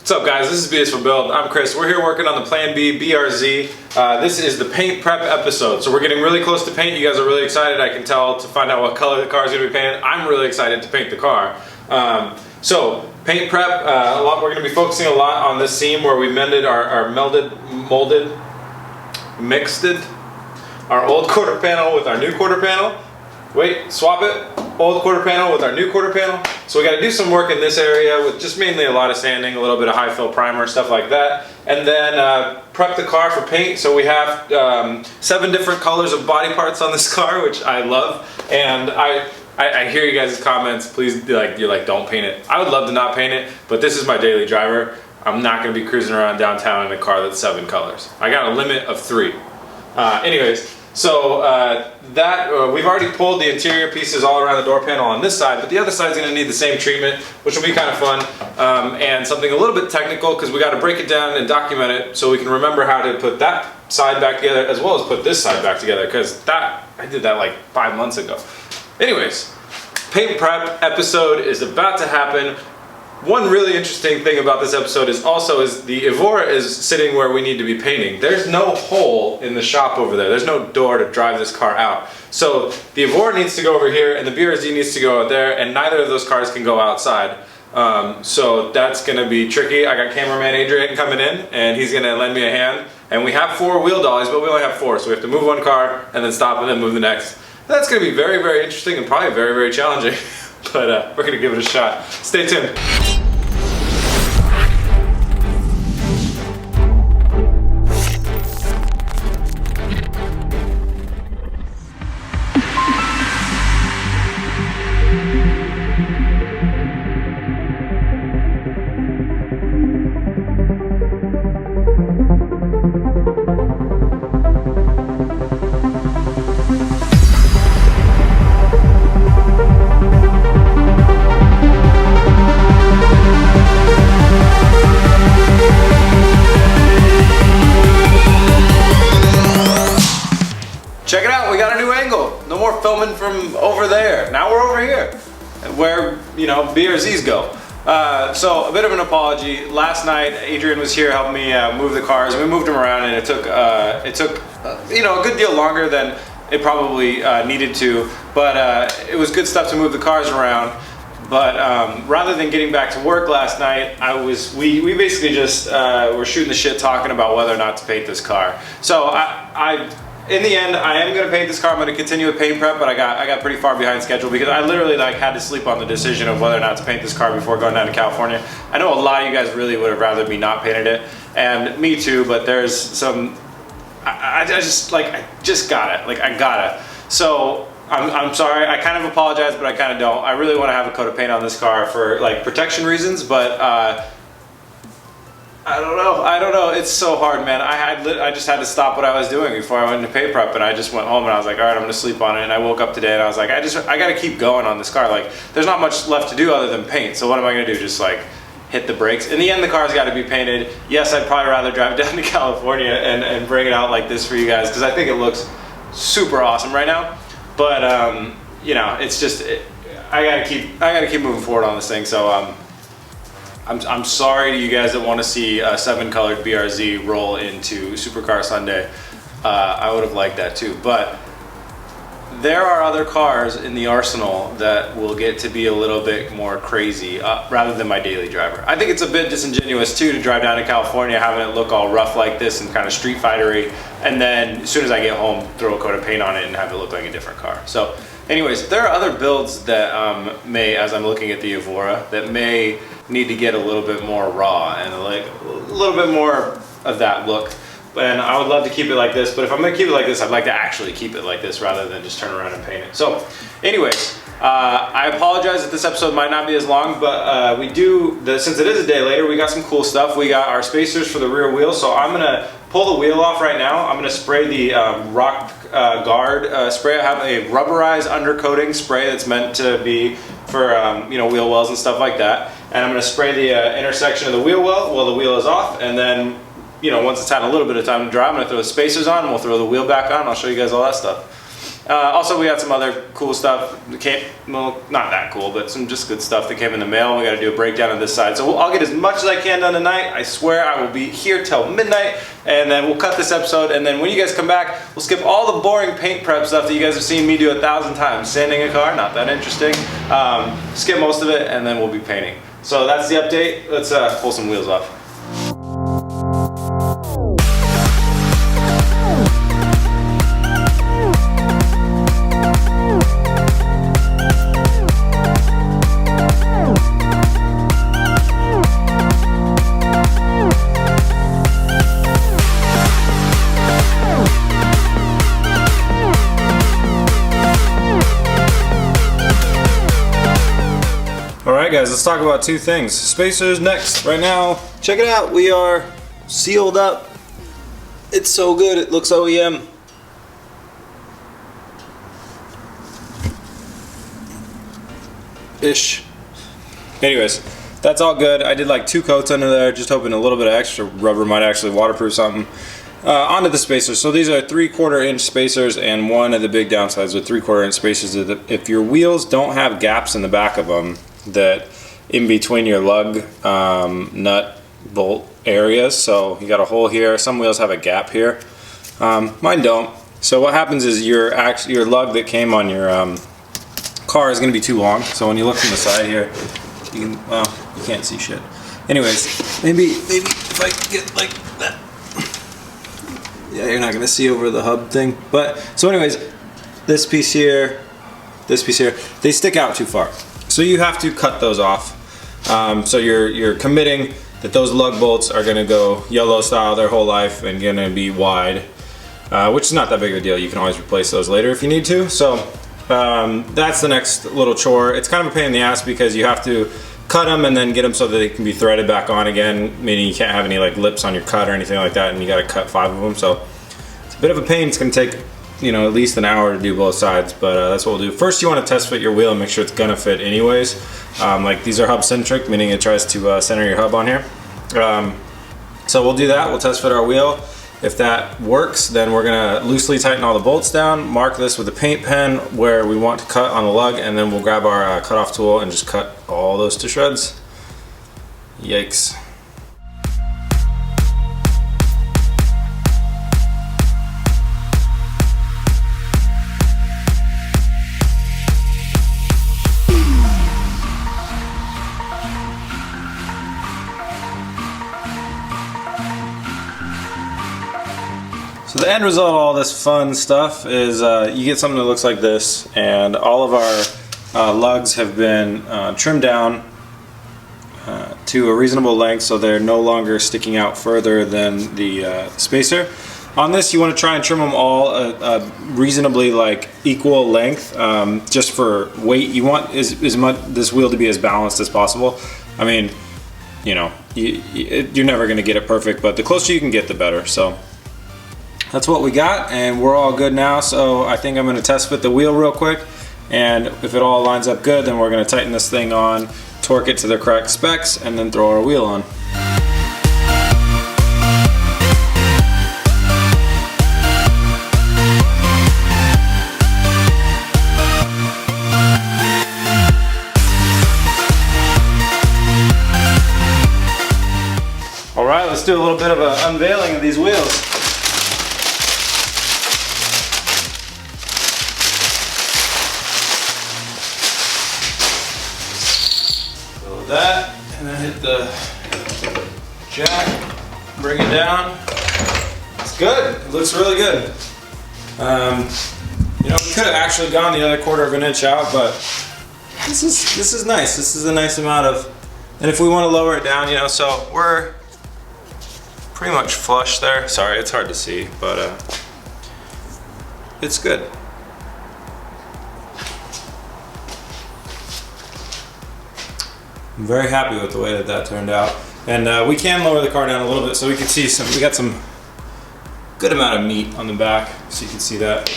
What's up guys, this is BS for Build. I'm Chris. We're here working on the Plan B BRZ. This is the paint prep episode. So we're getting really close to paint. You guys are really excited, I can tell, to find out what color the car is going to be painted. I'm really excited to paint the car. So paint prep, we're going to be focusing a lot on this seam where we mixed our old quarter panel with our new quarter panel. Wait, swap it. Old quarter panel with our new quarter panel. So we got to do some work in this area with just mainly a lot of sanding, a little bit of high fill primer, stuff like that. And then prep the car for paint. So we have 7 different colors of body parts on this car, which I love. And I hear you guys' comments, please, you're like, don't paint it. I would love to not paint it, but this is my daily driver. I'm not going to be cruising around downtown in a car that's 7 colors. I got a limit of 3. Anyways. So we've already pulled the interior pieces all around the door panel on this side, but the other side is going to need the same treatment, which will be kind of fun, and something a little bit technical because we got to break it down and document it so we can remember how to put that side back together as well as put this side back together, because I did that like 5 months ago. Anyways, paint prep episode is about to happen. One really interesting thing about this episode is the Evora is sitting where we need to be painting. There's no hole in the shop over there. There's no door to drive this car out. So the Evora needs to go over here and the BRZ needs to go out there, and neither of those cars can go outside. So that's gonna be tricky. I got cameraman Adrian coming in and he's gonna lend me a hand. And we have 4 wheel dollies, but we only have 4. So we have to move one car and then stop and then move the next. That's gonna be very, very interesting and probably very, very challenging. But we're gonna give it a shot. Stay tuned. Check it out, we got a new angle. No more filming from over there. Now we're over here, where, you know, BRZs go. So a bit of an apology. Last night, Adrian was here helping me move the cars, and we moved them around, and it took you know, a good deal longer than it probably needed to. But it was good stuff to move the cars around. But rather than getting back to work last night, we basically just were shooting the shit, talking about whether or not to paint this car. So in the end, I am going to paint this car. I'm going to continue with paint prep, but I got pretty far behind schedule because I literally had to sleep on the decision of whether or not to paint this car before going down to California. I know a lot of you guys really would have rather me not painted it, and me too, but there's some, I just got it. I got it. So I'm sorry, I kind of apologize, but I kind of don't. I really want to have a coat of paint on this car for protection reasons, but I don't know, it's so hard, man. I just had to stop what I was doing before I went into paint prep, and I just went home and I was like, all right, I'm gonna sleep on it. And I woke up today and I was like, I gotta keep going on this car. There's not much left to do other than paint, so what am I gonna do? Just hit the brakes? In the end, the car's gotta be painted. Yes, I'd probably rather drive down to California and bring it out like this for you guys, because I think it looks super awesome right now. But you know, it's just, I gotta keep moving forward on this thing. So I'm sorry to you guys that want to see a 7-colored BRZ roll into Supercar Sunday. I would have liked that too, but there are other cars in the arsenal that will get to be a little bit more crazy rather than my daily driver. I think it's a bit disingenuous too to drive down to California having it look all rough like this and kind of street fightery, and then as soon as I get home throw a coat of paint on it and have it look like a different car. So anyways, there are other builds that as I'm looking at the Evora, that may need to get a little bit more raw and a little bit more of that look. And I would love to keep it like this, but if I'm gonna keep it like this, I'd like to actually keep it like this rather than just turn around and paint it. So anyways, I apologize that this episode might not be as long, but since it is a day later, we got some cool stuff. We got our spacers for the rear wheel, so I'm gonna pull the wheel off right now. I'm gonna spray the rock guard spray. I have a rubberized undercoating spray that's meant to be for you know, wheel wells and stuff like that. And I'm gonna spray the intersection of the wheel well while the wheel is off, and then, you know, once it's had a little bit of time to dry, I'm gonna throw the spacers on and we'll throw the wheel back on. I'll show you guys all that stuff. Also, we got some other cool stuff that came, well, not that cool, but some just good stuff that came in the mail. We got to do a breakdown of this side. So I'll get as much as I can done tonight. I swear I will be here till midnight, and then we'll cut this episode. And then when you guys come back, we'll skip all the boring paint prep stuff that you guys have seen me do 1,000 times. Sanding a car, not that interesting. Skip most of it, and then we'll be painting. So that's the update. Let's pull some wheels off. Alright guys, let's talk about two things. Spacers next. Right now, check it out, we are sealed up. It's so good, it looks OEM. Ish. Anyways, that's all good. I did like 2 coats under there, just hoping a little bit of extra rubber might actually waterproof something. Onto the spacers. So these are 3/4 inch spacers, and one of the big downsides with 3/4 inch spacers is that if your wheels don't have gaps in the back of them, that in between your lug nut bolt areas, so you got a hole here, some wheels have a gap here, mine don't. So what happens is your lug that came on your car is going to be too long, so when you look from the side here, you can, well, you can't see shit. Anyways, maybe if I get like that, yeah, you're not going to see over the hub thing, but so anyways, this piece here, they stick out too far. So you have to cut those off. So you're committing that those lug bolts are going to go yellow style their whole life and going to be wide, which is not that big of a deal. You can always replace those later if you need to. So that's the next little chore. It's kind of a pain in the ass because you have to cut them and then get them so that they can be threaded back on again, meaning you can't have any like lips on your cut or anything like that, and you got to cut 5 of them. So it's a bit of a pain. It's going to take, you know, at least an hour to do both sides, but that's what we'll do. First, you want to test fit your wheel and make sure it's gonna fit anyways. Like these are hub centric, meaning it tries to center your hub on here. So we'll do that. We'll test fit our wheel. If that works, then we're gonna loosely tighten all the bolts down, mark this with a paint pen where we want to cut on the lug, and then we'll grab our cutoff tool and just cut all those to shreds. Yikes. So the end result of all this fun stuff is you get something that looks like this, and all of our lugs have been trimmed down to a reasonable length so they're no longer sticking out further than the spacer. On this, you want to try and trim them all a reasonably like equal length, just for weight. You want this wheel to be as balanced as possible. I mean, you know, you're never going to get it perfect, but the closer you can get, the better. So that's what we got, and we're all good now. So I think I'm going to test fit the wheel real quick, and if it all lines up good, then we're going to tighten this thing on, torque it to the correct specs, and then throw our wheel on. All right, let's do a little bit of an unveiling of these wheels. That, and then hit the jack, bring it down. It's good. It looks really good. You know, we could have actually gone the other 1/4 of an inch out, but this is nice. This is a nice amount of, and if we want to lower it down, you know, so we're pretty much flush there. Sorry, it's hard to see, but it's good. I'm very happy with the way that that turned out, and we can lower the car down a little bit so we can see we got some good amount of meat on the back, so you can see that.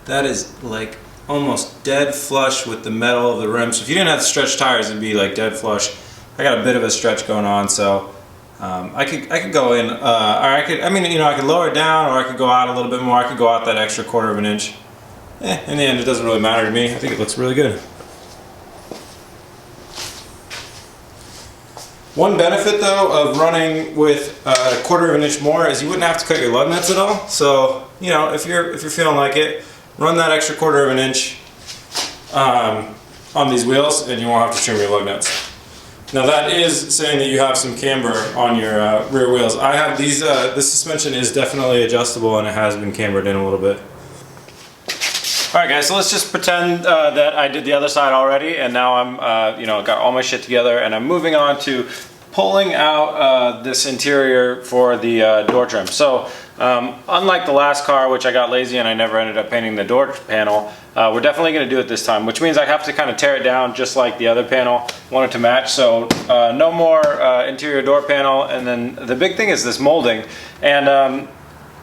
That is like almost dead flush with the metal of the rim. So if you didn't have to stretch tires, it'd be like dead flush. I got a bit of a stretch going on, so I could go in, or I could lower it down, or I could go out a little bit more. I could go out that extra 1/4 of an inch. In the end, it doesn't really matter to me. I think it looks really good. One benefit though of running with a 1/4 of an inch more is you wouldn't have to cut your lug nuts at all. So, you know, if you're feeling like it, run that extra 1/4 of an inch on these wheels, and you won't have to trim your lug nuts. Now that is saying that you have some camber on your rear wheels. I have these, this suspension is definitely adjustable, and it has been cambered in a little bit. Alright guys, so let's just pretend that I did the other side already, and now I'm, you know, got all my shit together, and I'm moving on to pulling out this interior for the door trim. So, unlike the last car, which I got lazy and I never ended up painting the door panel, we're definitely going to do it this time, which means I have to kind of tear it down just like the other panel, want it to match. So no more interior door panel, and then the big thing is this molding. And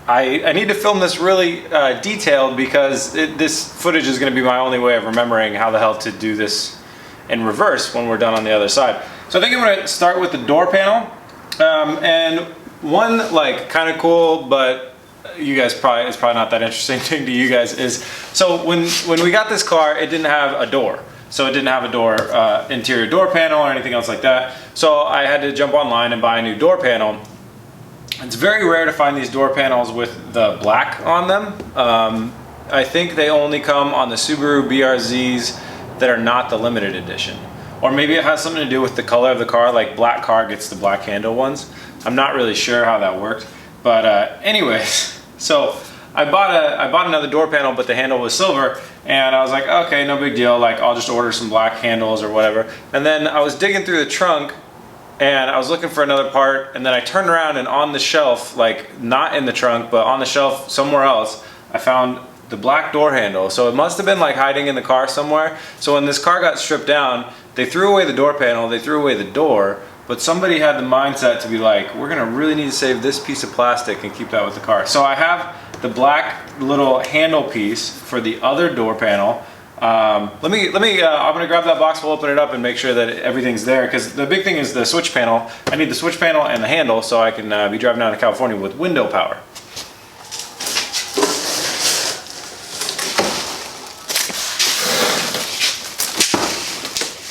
I need to film this really detailed, because this footage is going to be my only way of remembering how the hell to do this in reverse when we're done on the other side. So I think I'm going to start with the door panel, and one like kind of cool, but you guys it's probably not that interesting thing to you guys is, so when we got this car, it didn't have a door. So it didn't have a door, interior door panel or anything else like that. So I had to jump online and buy a new door panel. It's very rare to find these door panels with the black on them. I think they only come on the Subaru BRZs that are not the limited edition. Or maybe it has something to do with the color of the car, like black car gets the black handle ones. I'm not really sure how that worked. But anyways, so I bought another door panel, but the handle was silver, and I was like, okay, no big deal, like I'll just order some black handles or whatever. And then I was digging through the trunk, and I was looking for another part, and then I turned around, and on the shelf, like not in the trunk, but on the shelf somewhere else, I found the black door handle. So it must have been like hiding in the car somewhere. So when this car got stripped down, they threw away the door panel, they threw away the door, but somebody had the mindset to be like, we're gonna really need to save this piece of plastic and keep that with the car. So I have the black little handle piece for the other door panel. I'm gonna grab that box, we'll open it up and make sure that everything's there, because the big thing is the switch panel. I need the switch panel and the handle so I can be driving down to California with window power.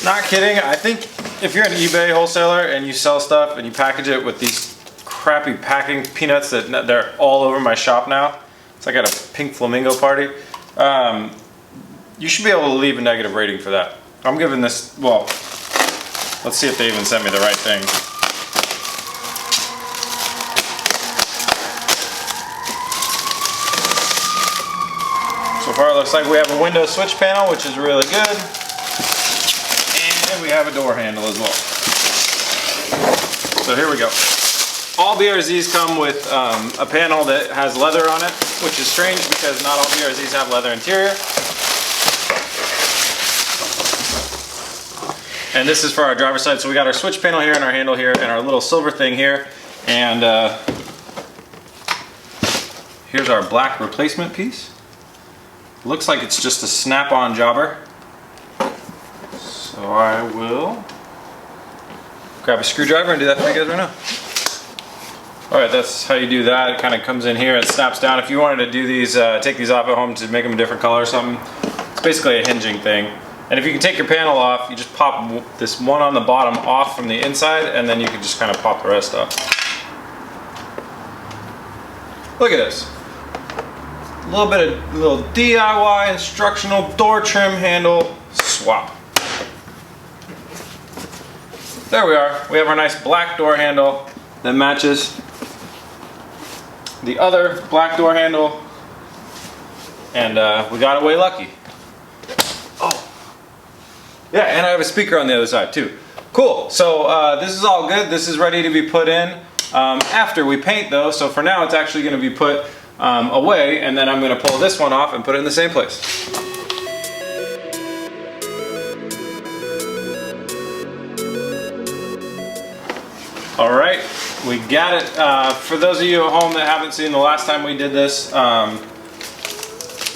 Not kidding, I think if you're an eBay wholesaler and you sell stuff and you package it with these crappy packing peanuts that they're all over my shop now, it's like at a pink flamingo party, you should be able to leave a negative rating for that. I'm giving this, well, let's see if they even sent me the right thing. So far it looks like we have a window switch panel, which is really good. And we have a door handle as well. So here we go. All BRZs come with a panel that has leather on it, which is strange because not all BRZs have leather interior. And this is for our driver's side. So we got our switch panel here and our handle here and our little silver thing here. And here's our black replacement piece. Looks like it's just a snap-on jobber. So I will grab a screwdriver and do that for you guys right now. Alright, that's how you do that. It kind of comes in here, it snaps down. If you wanted to do these, take these off at home to make them a different color or something, it's basically a hinging thing. And if you can take your panel off, you just pop this one on the bottom off from the inside, and then you can just kind of pop the rest off. Look at this. A little DIY instructional door trim handle swap. There we are. We have our nice black door handle that matches the other black door handle, and we got away lucky. Oh, yeah, and I have a speaker on the other side too. Cool. So this is all good. This is ready to be put in after we paint though. So for now, it's actually going to be put away, and then I'm going to pull this one off and put it in the same place. All right, we got it. For those of you at home that haven't seen the last time we did this,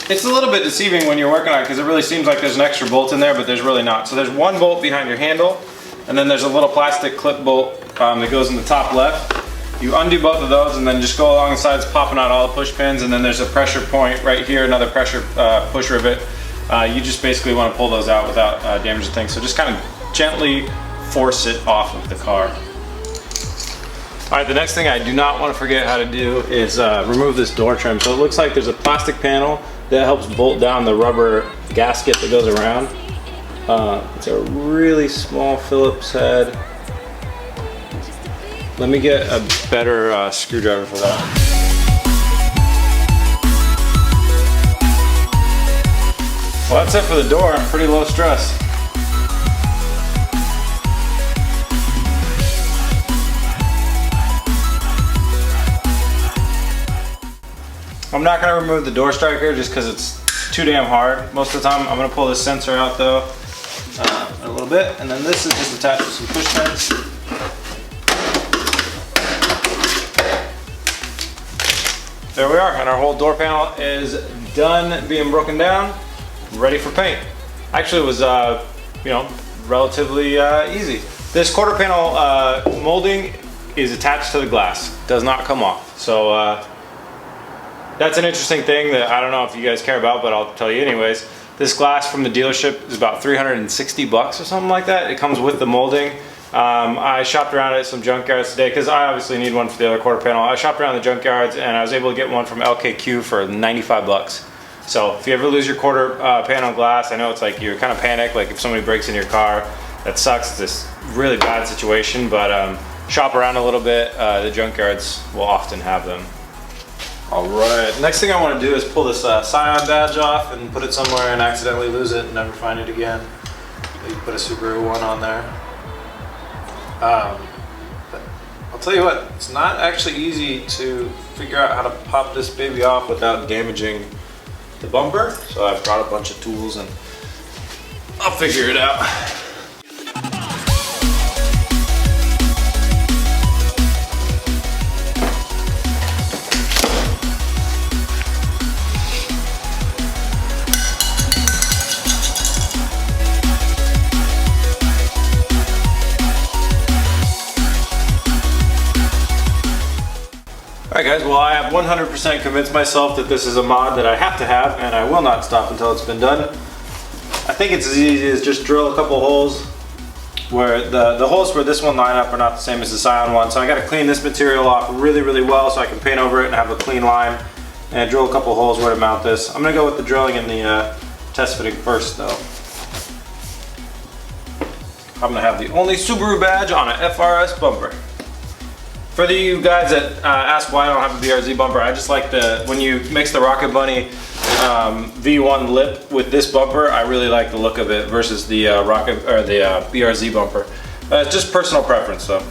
it's a little bit deceiving when you're working on it because it really seems like there's an extra bolt in there, but there's really not. So there's one bolt behind your handle, and then there's a little plastic clip bolt that goes in the top left. You undo both of those and then just go along the sides, popping out all the push pins, and then there's a pressure point right here, another pressure push rivet. You just basically want to pull those out without damaging things. So just kind of gently force it off of the car. All right, the next thing I do not want to forget how to do is remove this door trim. So it looks like there's a plastic panel that helps bolt down the rubber gasket that goes around. It's a really small Phillips head. Let me get a better screwdriver for that. Well, that's it for the door. Pretty low stress. I'm not going to remove the door striker just because it's too damn hard. Most of the time I'm going to pull this sensor out though a little bit, and then this is just attached to some push pins. There we are, and our whole door panel is done being broken down, ready for paint. Actually, it was relatively easy. This quarter panel molding is attached to the glass, does not come off. So that's an interesting thing that I don't know if you guys care about, but I'll tell you anyways. This glass from the dealership is about 360 bucks or something like that. It comes with the molding. I shopped around at some junkyards today because I obviously need one for the other quarter panel. I shopped around the junkyards and I was able to get one from LKQ for 95 bucks. So if you ever lose your quarter panel glass, I know it's like you're kind of panicked, like if somebody breaks in your car, that sucks. It's this really bad situation, but shop around a little bit. The junkyards will often have them. All right, next thing I want to do is pull this Scion badge off and put it somewhere and accidentally lose it and never find it again. You put a Subaru one on there. But I'll tell you what, it's not actually easy to figure out how to pop this baby off without damaging the bumper. So I've brought a bunch of tools and I'll figure it out. Alright guys, well I have 100% convinced myself that this is a mod that I have to have, and I will not stop until it's been done. I think it's as easy as just drill a couple holes where the holes for this one line up are not the same as the Scion one, so I got to clean this material off really well so I can paint over it and have a clean line and drill a couple holes where to mount this. I'm going to go with the drilling and the test fitting first though. I'm going to have the only Subaru badge on an FRS bumper. For you guys that ask why I don't have a BRZ bumper, I just like when you mix the Rocket Bunny V1 lip with this bumper, I really like the look of it versus the BRZ bumper. It's just personal preference though.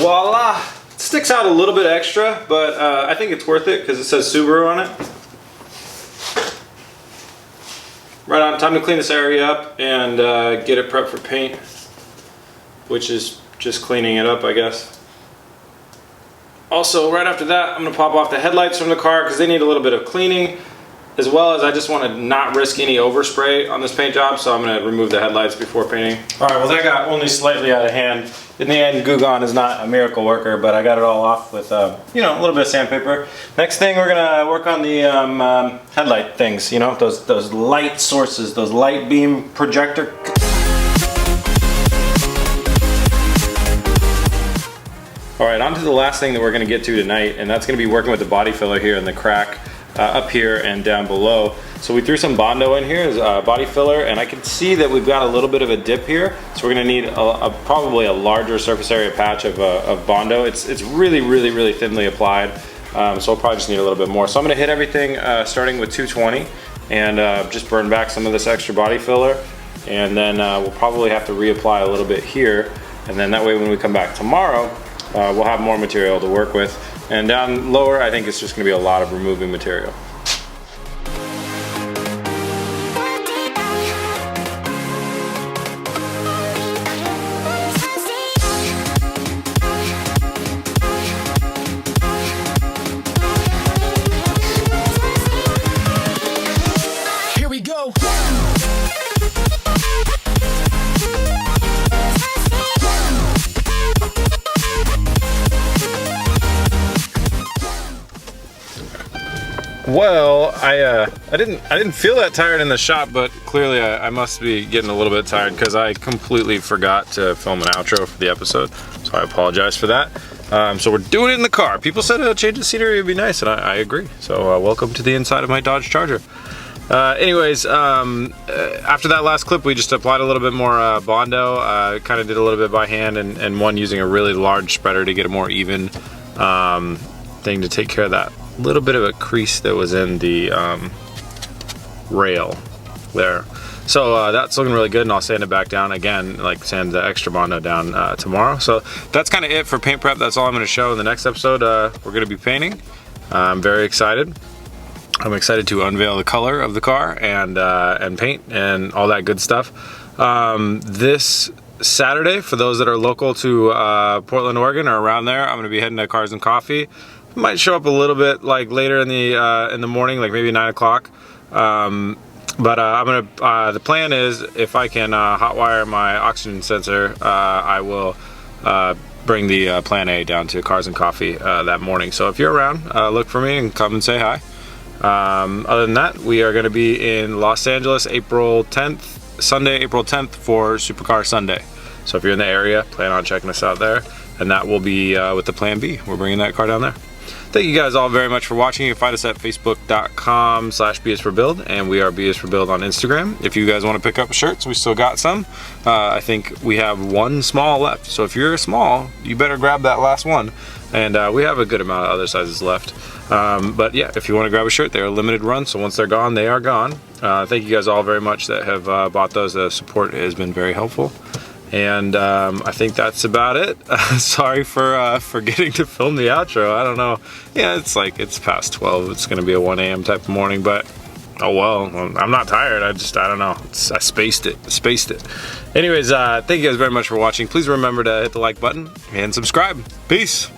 Voila! It sticks out a little bit extra, but I think it's worth it because it says Subaru on it. Right on, time to clean this area up and get it prepped for paint, which is just cleaning it up, I guess. Also, right after that, I'm going to pop off the headlights from the car because they need a little bit of cleaning, as well as I just want to not risk any overspray on this paint job, so I'm going to remove the headlights before painting. Alright, well that got only slightly out of hand. In the end, Goo Gone is not a miracle worker, but I got it all off with a little bit of sandpaper. Next thing, we're going to work on the headlight things, those light sources, those light beam projector. Alright, on to the last thing that we're going to get to tonight, and that's going to be working with the body filler here in the crack up here and down below. So we threw some Bondo in here as a body filler, and I can see that we've got a little bit of a dip here, so we're going to need probably a larger surface area patch of Bondo. It's really thinly applied, so we'll probably just need a little bit more. So I'm going to hit everything starting with 220 and just burn back some of this extra body filler, and then we'll probably have to reapply a little bit here, and then that way when we come back tomorrow we'll have more material to work with. And down lower, I think it's just going to be a lot of removing material. Here we go. Well, I didn't feel that tired in the shop, but clearly I must be getting a little bit tired because I completely forgot to film an outro for the episode, so I apologize for that. So we're doing it in the car. People said a change of scenery would be nice, and I agree. So welcome to the inside of my Dodge Charger. Anyways, after that last clip, we just applied a little bit more Bondo, kind of did a little bit by hand, and one using a really large spreader to get a more even thing to take care of that little bit of a crease that was in the rail there. So that's looking really good, and I'll sand it back down again, like sand the extra Bondo down tomorrow. So that's kind of it for paint prep. That's all I'm going to show in the next episode. We're going to be painting. I'm very excited. I'm excited to unveil the color of the car and paint and all that good stuff. This Saturday, for those that are local to Portland, Oregon, or around there, I'm going to be heading to Cars and Coffee. Might show up a little bit like later in the morning, like maybe 9 o'clock. But I'm gonna. The plan is, if I can hotwire my oxygen sensor, I will bring the Plan A down to Cars and Coffee that morning. So if you're around, look for me and come and say hi. Other than that, we are going to be in Los Angeles April 10th, Sunday, April 10th for Supercar Sunday. So if you're in the area, plan on checking us out there, and that will be with the Plan B. We're bringing that car down there. Thank you guys all very much for watching. You can find us at facebook.com/BSforBuild, and we are BSforBuild on Instagram. If you guys want to pick up shirts, we still got some. I think we have one small left, so if you're small, you better grab that last one. And we have a good amount of other sizes left. But yeah, if you want to grab a shirt, they're a limited run, so once they're gone, they are gone. Thank you guys all very much that have bought those. The support has been very helpful. And I think that's about it. Sorry for forgetting to film the outro. I don't know. Yeah, it's past 12. It's gonna be a 1 a.m. type of morning, but oh well. I'm not tired. I don't know. I spaced it. Anyways, thank you guys very much for watching. Please remember to hit the like button and subscribe. Peace.